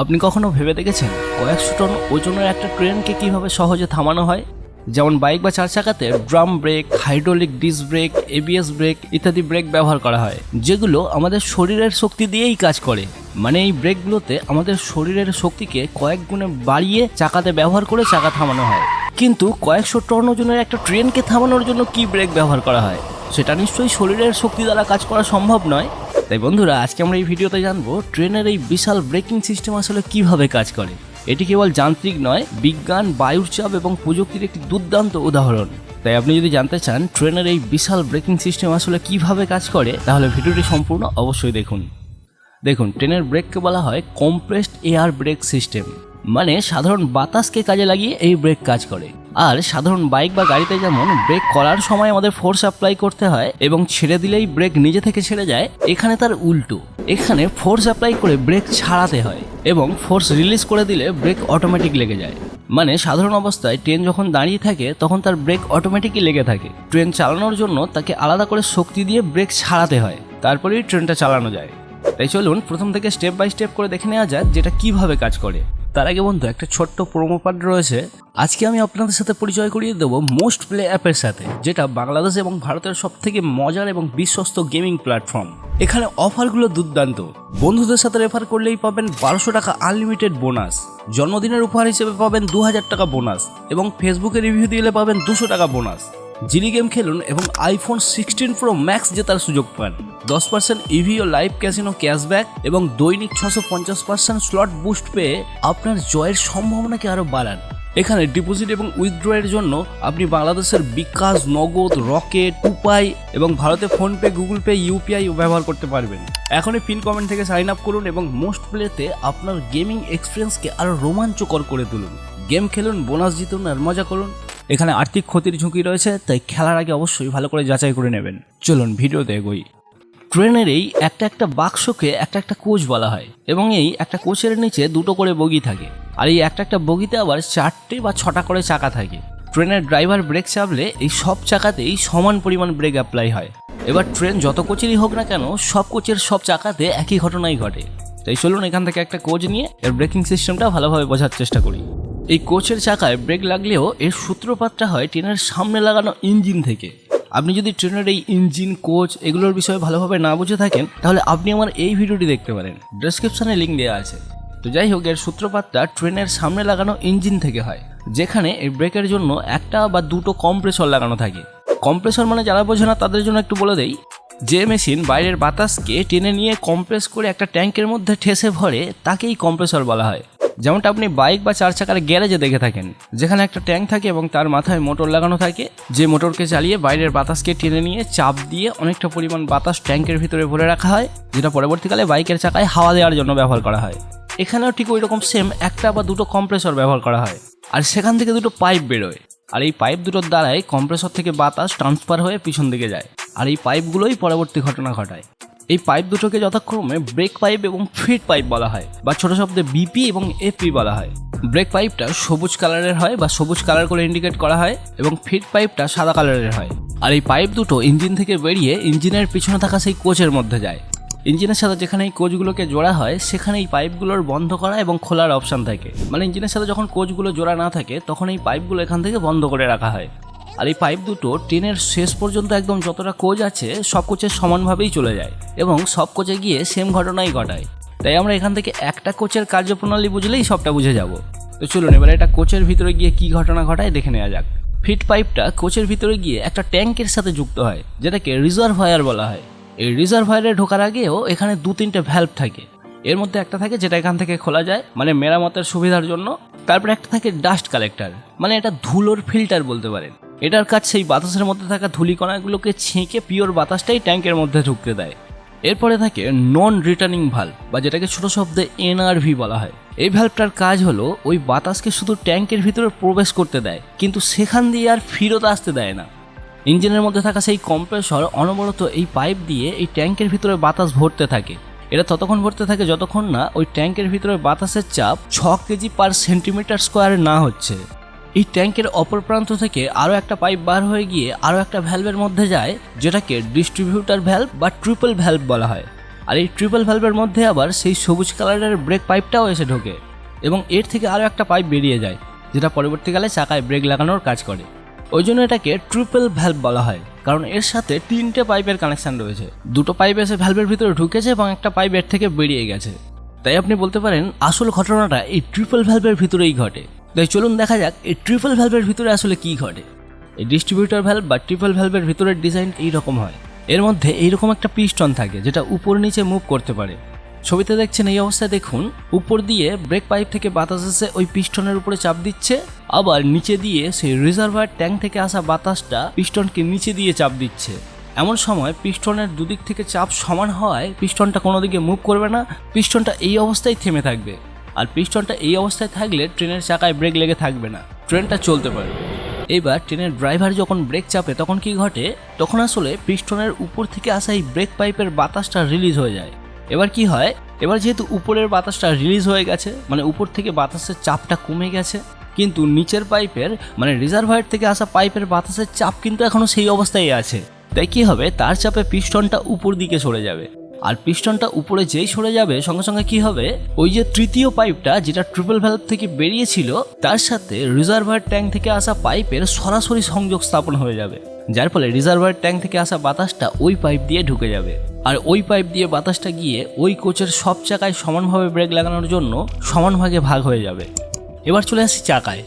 আপনি কখনো ভেবে দেখেছেন কয়েকশো টন ওজনের একটা ট্রেনকে কিভাবে সহজে থামানো হয়? যেমন বাইক বা চার চাকাতে drum brake, hydraulic disc brake, ABS brake ইত্যাদি ব্রেক ব্যবহার করা হয়, যেগুলো আমাদের শরীরের শক্তি দিয়েই কাজ করে। মানে এই ব্রেকগুলোতে আমাদের শরীরের শক্তিকে কয়েক গুণে বাড়িয়ে চাকাতে ব্যবহার করে চাকা থামানো হয়। কিন্তু কয়েকশো টন ওজনের একটা ট্রেনকে থামানোর জন্য কি ব্রেক ব্যবহার করা হয়? সেটা নিশ্চয়ই শরীরের শক্তি দ্বারা কাজ করা সম্ভব নয়। তাই বন্ধুরা, আজকে আমরা এই ভিডিওতে জানবো ট্রেনের এই বিশাল ব্রেকিং সিস্টেম আসলে কিভাবে কাজ করে। এটি কেবল যান্ত্রিক নয়, বিজ্ঞান, বায়ুর চাপ এবং প্রযুক্তির একটি দুর্দান্ত উদাহরণ। তাই আপনি যদি জানতে চান ট্রেনের এই বিশাল ব্রেকিং সিস্টেম আসলে কিভাবে কাজ করে, তাহলে ভিডিওটি সম্পূর্ণ অবশ্যই দেখুন। ট্রেনের ব্রেককে বলা হয় কম্প্রেসড এয়ার ব্রেক সিস্টেম। মানে সাধারণ বাতাসকে কাজে লাগিয়ে এই ব্রেক কাজ করে। আর সাধারণ বাইক বা গাড়িতে যেমন ব্রেক করার সময় আমাদের ফোর্স অ্যাপ্লাই করতে হয় এবং ছেড়ে দিলেই ব্রেক নিজে থেকে ছেড়ে যায়, এখানে তার উল্টো। এখানে ফোর্স অ্যাপ্লাই করে ব্রেক ছাড়াতে হয় এবং ফোর্স রিলিজ করে দিলে ব্রেক অটোমেটিক লেগে যায়। মানে সাধারণ অবস্থায় ট্রেন যখন দাঁড়িয়ে থাকে তখন তার ব্রেক অটোমেটিকই লেগে থাকে। ট্রেন চালানোর জন্য তাকে আলাদা করে শক্তি দিয়ে ব্রেক ছাড়াতে হয়, তারপরেই ট্রেনটা চালানো যায়। তাই চলুন প্রথম থেকে স্টেপ বাই স্টেপ করে দেখে নেওয়া যাক যেটা কিভাবে কাজ করে। তার আগে বন্ধু, একটা ছোট্ট প্রোমো কোড রয়েছে। আজকে আমি আপনাদের সাথে পরিচয় করিয়ে দেবো মোস্ট প্লে অ্যাপের সাথে, যেটা বাংলাদেশ এবং ভারতের সবথেকে মজার এবং বিশ্বস্ত গেমিং প্ল্যাটফর্ম। এখানে অফারগুলো দুর্দান্ত। বন্ধুদের সাথে রেফার করলেই পাবেন 1200 টাকা আনলিমিটেড বোনাস, জন্মদিনের উপহার হিসেবে পাবেন 2000 টাকা বোনাস এবং ফেসবুকে রিভিউ দিলে পাবেন 200 টাকা বোনাস। জিনি গেম খেলুন এবং আইফোন 16 প্রো ম্যাক্স জেতার সুযোগ পান। 10% ইভি ও লাইভ ক্যাসিনো ক্যাশব্যাক এবং দৈনিক 650% স্লট বুস্ট পেয়ে আপনার জয়ের সম্ভাবনাকে আরও বাড়ান। এখানে ডিপোজিট এবং উইথড্রয়ের জন্য আপনি বাংলাদেশের বিকাশ, নগদ, রকেট, উপায় এবং ভারতে ফোনপে, গুগল পে, ইউপিআই ব্যবহার করতে পারবেন। এখনই পিন কমেন্ট থেকে সাইন আপ করুন এবং মোস্ট প্লেতে আপনার গেমিং এক্সপিরিয়েন্সকে আরও রোমাঞ্চকর করে তুলুন। গেম খেলুন, বোনাস জিতুন আর মজা করুন। এখানে আর্থিক ক্ষতির ঝুঁকি রয়েছে, তাই খেলার আগে অবশ্যই ভালো করে যাচাই করে নেবেন। চলুন ভিডিওতে এগোই। ট্রেনের এই একটা বাক্সকে একটা কোচ বলা হয় এবং এই একটা কোচের নিচে দুটো করে বগি থাকে। আর এই একটা বগিতে আবার 4টে বা 6টা করে চাকা থাকে। ট্রেনের ড্রাইভার ব্রেক চাপলে এই সব চাকাতেই সমান পরিমাণ ব্রেক অ্যাপ্লাই হয়। এবার ট্রেন যত কোচেরই হোক না কেন, সব কোচের সব চাকাতে একই ঘটনাই ঘটে। তাই চলুন এখান থেকে একটা কোচ নিয়ে এর ব্রেকিং সিস্টেমটা ভালোভাবে বোঝার চেষ্টা করি। এই কোচের চাকায় ব্রেক লাগলেও এর সূত্রপাতটা হয় ট্রেনের সামনে লাগানো ইঞ্জিন থেকে। আপনি যদি ট্রেনের এই ইঞ্জিন, কোচ এগুলোর বিষয়ে ভালোভাবে না বুঝে থাকেন, তাহলে আপনি আমার এই ভিডিওটি দেখতে পারেন, ডেসক্রিপশনে লিঙ্ক দেওয়া আছে। তো যাই হোক, এর সূত্রপাতটা ট্রেনের সামনে লাগানো ইঞ্জিন থেকে হয়, যেখানে এই ব্রেকের জন্য একটা বা দুটো কম্প্রেসর লাগানো থাকে। কম্প্রেসর মানে যারা বোঝে না তাদের জন্য একটু বলে দেই, যে মেশিন বাইরের বাতাসকে টেনে নিয়ে কম্প্রেস করে একটা ট্যাঙ্কের মধ্যে ঠেসে ভরে, তাকেই কম্প্রেসর বলা হয়। যেমনটা আপনি বাইক বা চার চাকার গ্যারেজে দেখে থাকেন, যেখানে একটা ট্যাঙ্ক থাকে এবং তার মাথায় মোটর লাগানো থাকে, যে মোটরকে চালিয়ে বাইরের বাতাসকে টেনে নিয়ে চাপ দিয়ে অনেকটা পরিমাণ বাতাস ট্যাঙ্কের ভিতরে ভরে রাখা হয়, যেটা পরবর্তীকালে বাইকের চাকায় হাওয়া দেওয়ার জন্য ব্যবহার করা হয়। এখানেও ঠিক ওই রকম সেম একটা বা দুটো কম্প্রেসর ব্যবহার করা হয়, আর সেখান থেকে দুটো পাইপ বেরোয়। আর এই পাইপ দুটোর দ্বারাই কম্প্রেসর থেকে বাতাস ট্রান্সফার হয়ে পিছন দিকে যায়, আর এই পাইপগুলোই পরবর্তী ঘটনা ঘটায়। এই পাইপ দুটোকে যথাক্রমে ব্রেক পাইপ এবং ফিড পাইপ বলা হয়, বা ছোট শব্দে বিপি এবং এফপি বলা হয়। ব্রেক পাইপটা সবুজ কালারের হয় বা সবুজ কালার করে ইন্ডিকেট করা হয় এবং ফিড পাইপটা সাদা কালারের হয়। আর এই পাইপ দুটো ইঞ্জিন থেকে বেরিয়ে ইঞ্জিনের পিছনে থাকা সেই কোচের মধ্যে যায়। ইঞ্জিনের সাথে যেখানে এই কোচগুলোকে জোড়া হয়, সেখানে এই পাইপগুলোর বন্ধ করা এবং খোলার অপশান থাকে। মানে ইঞ্জিনের সাথে যখন কোচগুলো জোড়া না থাকে, তখন এই পাইপগুলো এখান থেকে বন্ধ করে রাখা হয়। আর এই পাইপ দুটো ট্রেনের শেষ পর্যন্ত একদম যতটা কোচ আছে সব কোচের সমানভাবেই চলে যায় এবং সব কোচে গিয়ে সেম ঘটনাই ঘটায়। তাই আমরা এখান থেকে একটা কোচের কার্যপ্রণালী বুঝলেই সবটা বুঝে যাব। তো চলুন এবার এটা কোচের ভিতরে গিয়ে কি ঘটনা ঘটায় দেখে নেওয়া যাক। ফিড পাইপটা কোচের ভিতরে গিয়ে একটা ট্যাঙ্কের সাথে যুক্ত হয়, যেটাকে রিজার্ভায়ার বলা হয়। এই রিজার্ভায়ারে ঢোকার আগেও এখানে 2-3টে ভ্যালভ থাকে। এর মধ্যে একটা থাকে যেটা এখান থেকে খোলা যায়, মানে মেরামতের সুবিধার জন্য। তারপর একটা থাকে ডাস্ট কালেক্টর, মানে এটা ধুলোর ফিল্টার বলতে পারেন। এটার কাজ সেই বাতাসের মধ্যে থাকা ধূলিকণাগুলোকে ছেঁকে পিওর বাতাসটাই ট্যাঙ্কের মধ্যে ঢুকতে দেয়। এরপরে থাকে নন রিটার্নিং ভাল্ব, বা যেটাকে ছোট শব্দে এনআরভি বলা হয়। এই ভ্যালভটার কাজ হলো ওই বাতাসকে শুধু ট্যাঙ্কের ভিতরে প্রবেশ করতে দেয়, কিন্তু সেখান দিয়ে আর ফিরত আসতে দেয় না। ইঞ্জিনের মধ্যে থাকা সেই কম্প্রেসর অনবরত এই পাইপ দিয়ে এই ট্যাঙ্কের ভিতরে বাতাস ভরতে থাকে। এটা ততক্ষণ ভরতে থাকে যতক্ষণ না ওই ট্যাঙ্কের ভিতরে বাতাসের চাপ 6 কেজি পার সেন্টিমিটার স্কোয়ার না হচ্ছে। এই ট্যাঙ্কের অপর প্রান্ত থেকে আরও একটা পাইপ বার হয়ে গিয়ে আরও একটা ভ্যালভের মধ্যে যায়, যেটাকে ডিস্ট্রিবিউটার ভ্যালভ বা ট্রিপল ভ্যালভ বলা হয়। আর এই ট্রিপল ভ্যালভের মধ্যে আবার সেই সবুজ কালারের ব্রেক পাইপটাও এসে ঢোকে এবং এর থেকে আরও একটা পাইপ বেরিয়ে যায়, যেটা পরবর্তীকালে চাকায় ব্রেক লাগানোর কাজ করে। ওই জন্য এটাকে ট্রিপল ভ্যালভ বলা হয়, কারণ এর সাথে 3টে পাইপের কানেকশন রয়েছে। 2টো পাইপ এসে ভ্যালভের ভিতরে ঢুকেছে এবং একটা পাইপ এর থেকে বেরিয়ে গেছে। তাই আপনি বলতে পারেন আসল ঘটনাটা এই ট্রিপল ভ্যালভের ভিতরেই ঘটে। তাই চলুন দেখা যাক এই ট্রিপল ভ্যালভের ভিতরে আসলে কি ঘটে। এই ডিস্ট্রিবিউটর ভ্যালভ বা ট্রিপল ভ্যালভের ভিতরের ডিজাইন এইরকম হয়। এর মধ্যে এইরকম একটা পিস্টন থাকে যেটা উপর নিচে মুভ করতে পারে। ছবিতে দেখছেন এই অবস্থায় দেখুন, উপর দিয়ে ব্রেক পাইপ থেকে বাতাস এসে ওই পিস্টনের উপরে চাপ দিচ্ছে, আবার নিচে দিয়ে সেই রিজার্ভার ট্যাঙ্ক থেকে আসা বাতাসটা পিস্টনকে নিচে দিয়ে চাপ দিচ্ছে। এমন সময় পিস্টনের দুদিক থেকে চাপ সমান হওয়ায় পিস্টনটা কোনো দিকে মুভ করবে না, পিস্টনটা এই অবস্থায় থেমে থাকবে। আর পিস্টনটা এই অবস্থায় থাকলে ট্রেনের চাকায় ব্রেক লেগে থাকবে না, ট্রেনটা চলতে পারবে। এবার ট্রেনের ড্রাইভার যখন ব্রেক চাপে তখন কি ঘটে, তখন আসলে পিস্টনের উপর থেকে আসা এই ব্রেক পাইপের বাতাসটা রিলিজ হয়ে যায়। এবার কি হয়, এবার যেহেতু উপরের বাতাসটা রিলিজ হয়ে গেছে, মানে উপর থেকে বাতাসের চাপটা কমে গেছে, কিন্তু নিচের পাইপের মানে রিজার্ভার থেকে আসা পাইপের বাতাসের চাপ কিন্তু এখনো সেই অবস্থায় আছে। তাই কি হবে, তার চাপে পিস্টনটা উপর দিকে সরে যাবে। আর পিস্টনটা উপরে যেই সরে যাবে সঙ্গে সঙ্গে কি হবে, ওই যে তৃতীয় পাইপটা যেটা ট্রিপল ভ্যালভ থেকে বেরিয়েছিল তার সাথে রিজার্ভার ট্যাঙ্ক থেকে আসা পাইপের সরাসরি সংযোগ স্থাপন হয়ে যাবে, যার ফলে রিজার্ভার ট্যাঙ্ক থেকে আসা বাতাসটা ওই পাইপ দিয়ে ঢুকে যাবে। আর ওই পাইপ দিয়ে বাতাসটা গিয়ে ওই কোচের সব চাকায় সমানভাবে ব্রেক লাগানোর জন্য সমান ভাগে ভাগ হয়ে যাবে। এবার চলে আসি চাকায়।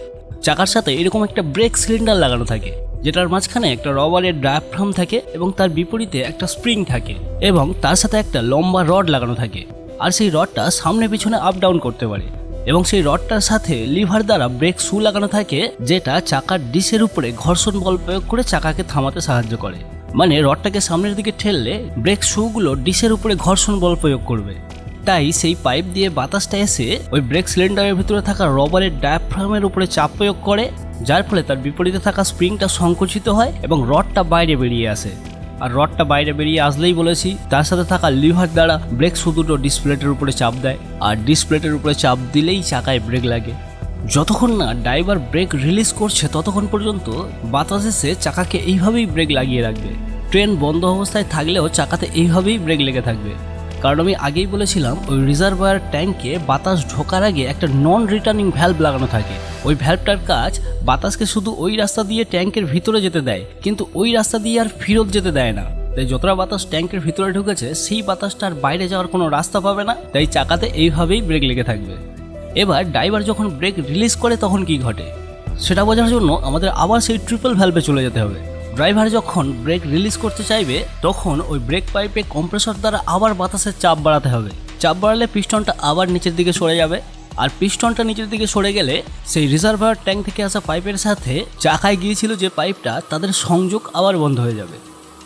চাকার সাথে এরকম একটা ব্রেক সিলিন্ডার লাগানো থাকে, যেটার মাঝখানে একটা রবারের ডায়াফ্রাম থাকে এবং তার বিপরীতে একটা স্প্রিং থাকে এবং তার সাথে একটা লম্বা রড লাগানো থাকে। আর সেই রডটা সামনে পিছনে আপ ডাউন করতে পারে এবং সেই রডটার সাথে লিভার দ্বারা ব্রেক শু লাগানো থাকে, যেটা চাকার ডিসের উপরে ঘর্ষণ বল প্রয়োগ করে চাকাকে থামাতে সাহায্য করে। মানে রডটাকে সামনের দিকে ঠেললে ব্রেক শুগুলো ডিসের উপরে ঘর্ষণ বল প্রয়োগ করবে। তাই সেই পাইপ দিয়ে বাতাসটা এসে ওই ব্রেক সিলিন্ডারের ভিতরে থাকা রবারের ডায়াফ্রামের উপরে চাপ প্রয়োগ করে, যার ফলে তার বিপরীতে থাকা স্প্রিংটা সংকুচিত হয় এবং রডটা বাইরে বেরিয়ে আসে। আর রডটা বাইরে বেরিয়ে আসলেই বলেছি তার সাথে থাকা লিভার দ্বারা ব্রেক শু দুটো ডিসপ্লেটের উপরে চাপ দেয়, আর ডিসপ্লেটের উপরে চাপ দিলেই চাকায় ব্রেক লাগে। যতক্ষণ না ড্রাইভার ব্রেক রিলিজ করছে ততক্ষণ পর্যন্ত বাতাস এসে চাকাকে এইভাবেই ব্রেক লাগিয়ে রাখবে। ট্রেন বন্ধ অবস্থায় থাকলেও চাকাতে এইভাবেই ব্রেক লেগে থাকবে, কারণ আমি আগেই বলেছিলাম ওই রিজার্ভার ট্যাঙ্কে বাতাস ঢোকার আগে একটা নন রিটার্নিং ভ্যালভ লাগানো থাকে। ওই ভ্যালভটার কাজ বাতাসকে শুধু ওই রাস্তা দিয়ে ট্যাঙ্কের ভিতরে যেতে দেয়, কিন্তু ওই রাস্তা দিয়ে আর ফেরত যেতে দেয় না। তাই যতটা বাতাস ট্যাঙ্কের ভিতরে ঢুকেছে সেই বাতাসটা আর বাইরে যাওয়ার কোনো রাস্তা পাবে না, তাই চাকাতে এইভাবেই ব্রেক লেগে থাকবে। এবার ড্রাইভার যখন ব্রেক রিলিজ করে তখন কি ঘটে সেটা বোঝার জন্য আমাদের আবার সেই ট্রিপল ভ্যালভে চলে যেতে হবে। ড্রাইভার যখন ব্রেক রিলিজ করতে চাইবে তখন ওই ব্রেক পাইপে কম্প্রেসর দ্বারা আবার বাতাসের চাপ বাড়াতে হবে। চাপ বাড়ালে পিস্টনটা আবার নিচের দিকে সরে যাবে, আর পিস্টনটা নিচের দিকে সরে গেলে সেই রিজার্ভার ট্যাঙ্ক থেকে আসা পাইপের সাথে চাকায় গিয়েছিল যে পাইপটা তাদের সংযোগ আবার বন্ধ হয়ে যাবে।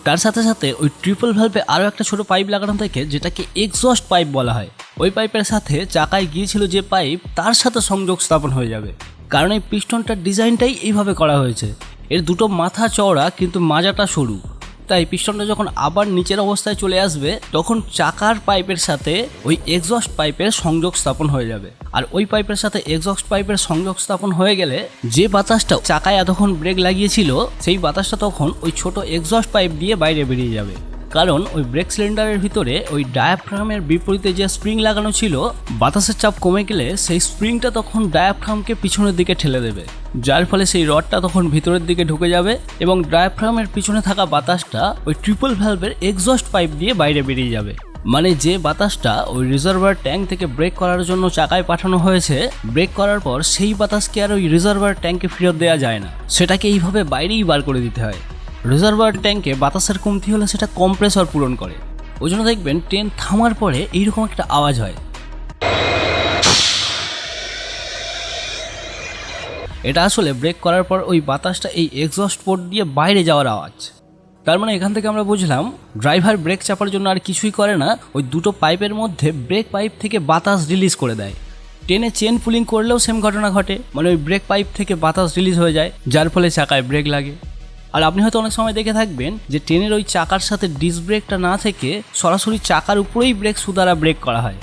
তার সাথে সাথে ওই ট্রিপল ভ্যালভে আরও একটা ছোট পাইপ লাগানো থাকে যেটাকে এক্সস্ট পাইপ বলা হয়। ওই পাইপের সাথে চাকায় গিয়েছিল যে পাইপ তার সাথে সংযোগ স্থাপন হয়ে যাবে, কারণ এই পিস্টনটার ডিজাইনটাই এইভাবে করা হয়েছে। এর দুটো মাথা চওড়া কিন্তু মাজাটা সরু, তাই পিস্টনটা যখন আবার নিচের অবস্থায় চলে আসবে তখন চাকার পাইপের সাথে ওই এক্সস্ট পাইপের সংযোগ স্থাপন হয়ে যাবে। আর ওই পাইপের সাথে এক্সস্ট পাইপের সংযোগ স্থাপন হয়ে গেলে যে বাতাসটা চাকায় এতক্ষণ ব্রেক লাগিয়েছিল সেই বাতাসটা তখন ওই ছোট এক্সস্ট পাইপ দিয়ে বাইরে বেরিয়ে যাবে, কারণ ওই ব্রেক সিলিন্ডারের ভিতরে ওই ডায়াফ্রামের বিপরীতে যে স্প্রিং লাগানো ছিল বাতাসের চাপ কমে গেলে সেই স্প্রিংটা তখন ডায়াফ্রামকে পিছনের দিকে ঠেলে দেবে, যার ফলে সেই রডটা তখন ভিতরের দিকে ঢুকে যাবে এবং ডায়াফ্রামের পিছনে থাকা বাতাসটা ওই ট্রিপল ভ্যালভের এক্সস্ট পাইপ দিয়ে বাইরে বেরিয়ে যাবে। মানে যে বাতাসটা ওই রিজার্ভার ট্যাঙ্ক থেকে ব্রেক করার জন্য চাকায় পাঠানো হয়েছে, ব্রেক করার পর সেই বাতাসকে আর ওই রিজার্ভার ট্যাঙ্কে ফেরত দেওয়া যায় না, সেটাকে এইভাবে বাইরেই বার করে দিতে হয়। রিজার্ভার ট্যাঙ্কে বাতাসের কমতি হলে সেটা কম্প্রেসর পূরণ করে, ওই জন্য দেখবেন ট্রেন থামার পরে এইরকম একটা আওয়াজ হয়। এটা আসলে ব্রেক করার পর ওই বাতাসটা এই এক্সস্ট পোর্ট দিয়ে বাইরে যাওয়ার আওয়াজ। তার মানে এখান থেকে আমরা বুঝলাম ড্রাইভার ব্রেক চাপার জন্য আর কিছুই করে না, ওই দুটো পাইপের মধ্যে ব্রেক পাইপ থেকে বাতাস রিলিজ করে দেয়। ট্রেনে চেন পুলিং করলেও সেম ঘটনা ঘটে, মানে ওই ব্রেক পাইপ থেকে বাতাস রিলিজ হয়ে যায়, যার ফলে চাকায় ব্রেক লাগে। আর আপনি হয়তো অনেক সময় দেখে থাকবেন যে ট্রেনের ওই চাকার সাথে ডিস্ক ব্রেকটা না থেকে সরাসরি চাকার উপরেই ব্রেক শু দ্বারা ব্রেক করা হয়।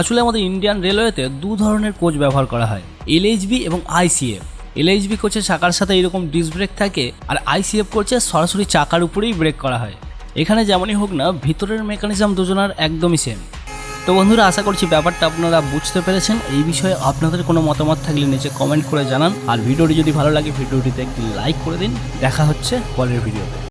আসলে আমাদের ইন্ডিয়ান রেলওয়েতে দু ধরনের কোচ ব্যবহার করা হয়, এলএইচবি এবং আইসিএফ। এলএইচবি কোচের চাকার সাথে এরকম ডিস্ক ব্রেক থাকে, আর আইসিএফ কোচে সরাসরি চাকার উপরেই ব্রেক করা হয়। এখানে যেমনই হোক না, ভিতরের মেকানিজম দুজনের একদমই সেম। তো বন্ধুরা, আশা করছি ব্যাপারটা আপনারা বুঝতে পেরেছেন। এই বিষয়ে আপনাদের কোনো মতামত থাকলে নিচে কমেন্ট করে জানান। আর ভিডিওটি যদি ভালো লাগে ভিডিওটিতে একটি লাইক করে দিন। দেখা হচ্ছে পরের ভিডিওতে।